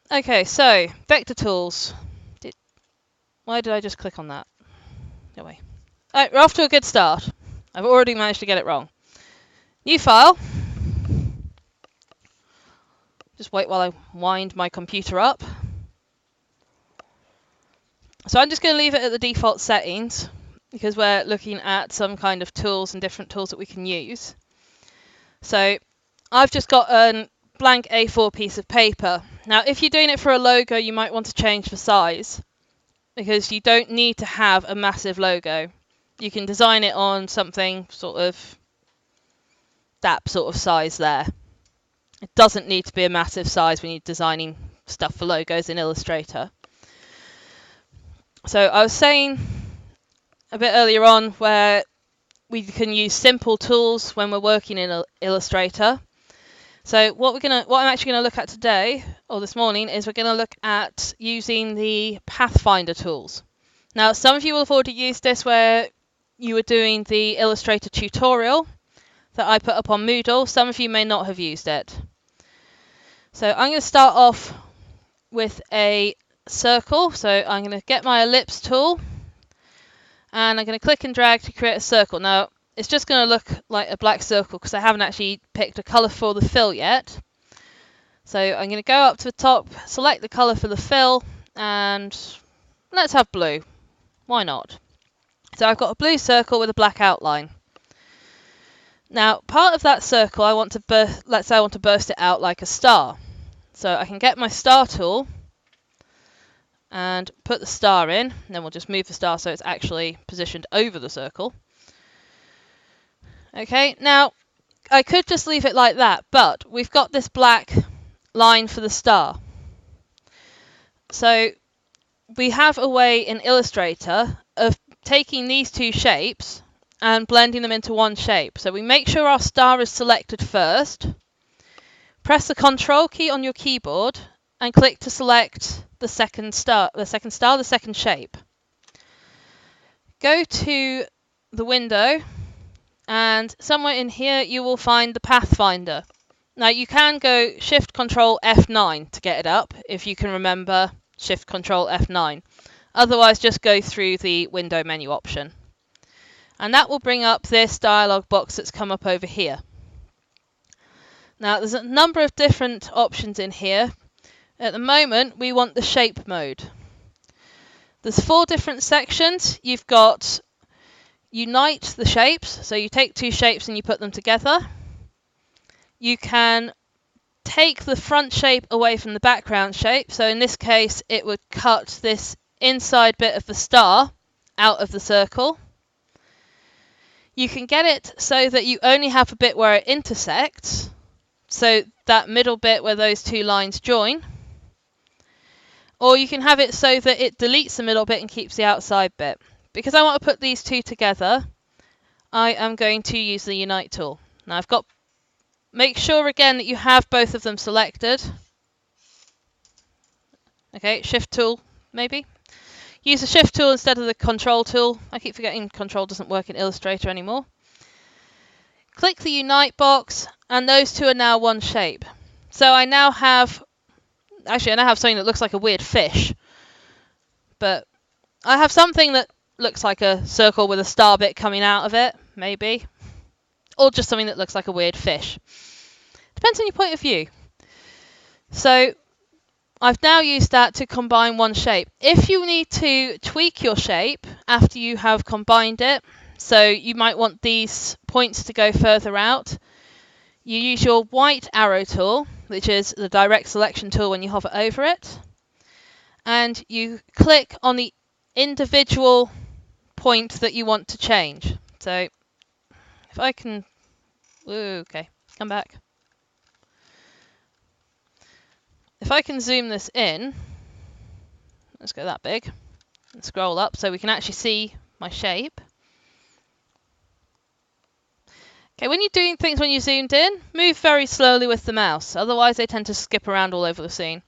Okay, so vector tools. Why did I just click on that? Go away. Alright, we're off to a good start. I've already managed to get it wrong. New file. Just wait while I wind my computer up. So I'm just going to leave it at the default settings because we're looking at some kind of tools and different tools that we can use. So I've just got a blank A4 piece of paper. Now, if you're doing it for a logo, you might want to change the size because you don't need to have a massive logo. You can design it on something sort of that sort of size there. It doesn't need to be a massive size when you're designing stuff for logos in Illustrator. So I was saying a bit earlier on where we can use simple tools when we're working in Illustrator. So what I'm actually going to look at today, or this morning, is we're going to look at using the Pathfinder tools. Now, some of you will have already used this where you were doing the Illustrator tutorial that I put up on Moodle. Some of you may not have used it. So I'm going to start off with a circle. So I'm going to get my ellipse tool and I'm going to click and drag to create a circle. Now, it's just going to look like a black circle because I haven't actually picked a colour for the fill yet. So I'm going to go up to the top, select the colour for the fill, and let's have blue. Why not? So I've got a blue circle with a black outline. Now, part of that circle, let's say I want to burst it out like a star. So I can get my star tool and put the star in, and then we'll just move the star so it's actually positioned over the circle. Okay, now I could just leave it like that, but we've got this black line for the star. So we have a way in Illustrator of taking these two shapes and blending them into one shape. So we make sure our star is selected first, press the Control key on your keyboard and click to select the second shape. Go to the window and somewhere in here you will find the Pathfinder. Now you can go Shift Control F9 to get it up if you can remember Shift Control F9. Otherwise just go through the window menu option. And that will bring up this dialog box that's come up over here. Now there's a number of different options in here. At the moment we want the shape mode. There's 4 different sections. You've got Unite the shapes, so you take 2 shapes and you put them together. You can take the front shape away from the background shape, so in this case it would cut this inside bit of the star out of the circle. You can get it so that you only have a bit where it intersects, so that middle bit where those 2 lines join. Or you can have it so that it deletes the middle bit and keeps the outside bit. Because I want to put these 2 together, I am going to use the Unite tool. Now make sure again that you have both of them selected. Okay, Shift tool maybe. Use the Shift tool instead of the Control tool. I keep forgetting Control doesn't work in Illustrator anymore. Click the Unite box and those 2 are now one shape. So I now have something that looks like a weird fish. But I have something that looks like a circle with a star bit coming out of it, maybe. Or just something that looks like a weird fish. Depends on your point of view. So I've now used that to combine one shape. If you need to tweak your shape after you have combined it, so you might want these points to go further out, you use your white arrow tool, which is the direct selection tool when you hover over it, and you click on the individual point that you want to change. So if I can, okay, come back. If I can zoom this in, let's go that big, and scroll up so we can actually see my shape. Okay, when you're doing things when you're zoomed in, move very slowly with the mouse, otherwise they tend to skip around all over the scene.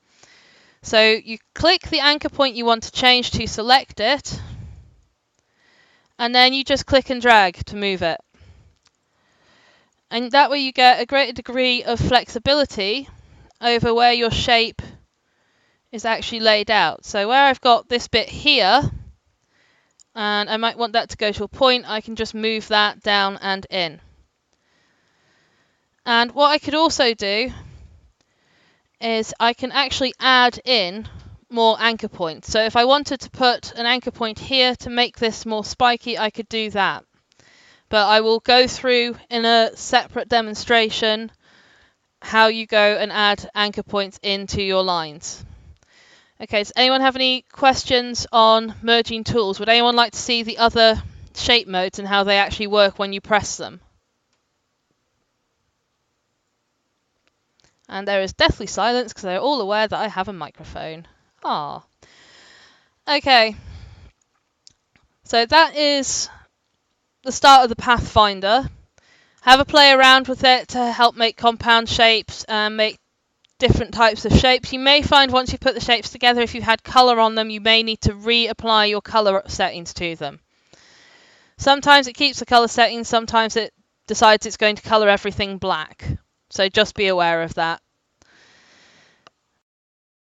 So you click the anchor point you want to change to select it, and then you just click and drag to move it. And that way you get a greater degree of flexibility over where your shape is actually laid out. So where I've got this bit here, and I might want that to go to a point, I can just move that down and in. And what I could also do is I can actually add in more anchor points. So if I wanted to put an anchor point here to make this more spiky, I could do that. But I will go through in a separate demonstration how you go and add anchor points into your lines. Okay, does anyone have any questions on merging tools? Would anyone like to see the other shape modes and how they actually work when you press them? And there is deathly silence because they're all aware that I have a microphone. Ah. Okay. So that is the start of the Pathfinder. Have a play around with it to help make compound shapes and make different types of shapes. You may find once you've put the shapes together, if you've had colour on them, you may need to reapply your colour settings to them. Sometimes it keeps the colour settings, sometimes it decides it's going to colour everything black. So just be aware of that.